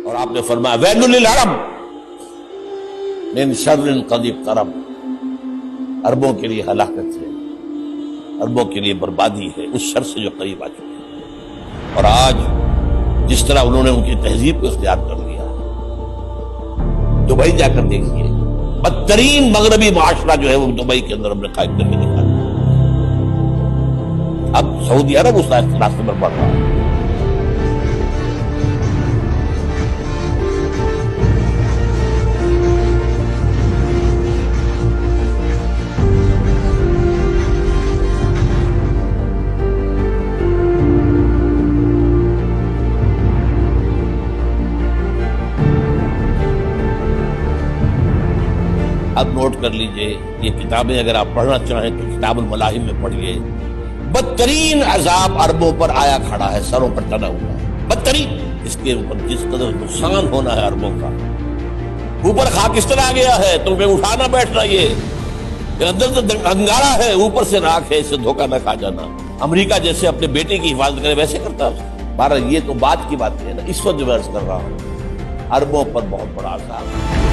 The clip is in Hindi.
और आपने फरमाया वैलुल लिल अरब मिन शर्रिन क़द इक़्तरब, अरबों के लिए हलाकत है, अरबों के लिए बर्बादी है उस शर से जो करीब आ चुके हैं। और आज जिस तरह उन्होंने उनकी तहजीब को इख्तियार कर लिया, दुबई जाकर देखिए, बदतरीन मगरबी माशरा जो है वो दुबई के अंदर हमने कायम करके दिखा दिया। अब सऊदी अरब उस रास्ते पर बढ़ रहा है। अब नोट कर लीजिए, ये किताबें अगर आप पढ़ना चाहें तो किताबुल मलाहिम में पढ़िए। बदतरीन अजाब अरबों पर आया खड़ा है, सरों पर टना हुआ है, बदतरीन। इसके ऊपर जिस कदर नुकसान होना है अरबों का, ऊपर खाकिस्तान आ गया है, तुम्हें उठाना बैठना, ये अंदर तो अंगारा है, ऊपर से राख है, इससे धोखा न खा जाना। अमेरिका जैसे अपने बेटे की हिफाजत करे वैसे करता है। बारह ये तो बात की बात है ना, इस वक्त जो मैं अर्ज कर रहा हूँ, अरबों पर बहुत बड़ा अजाब है।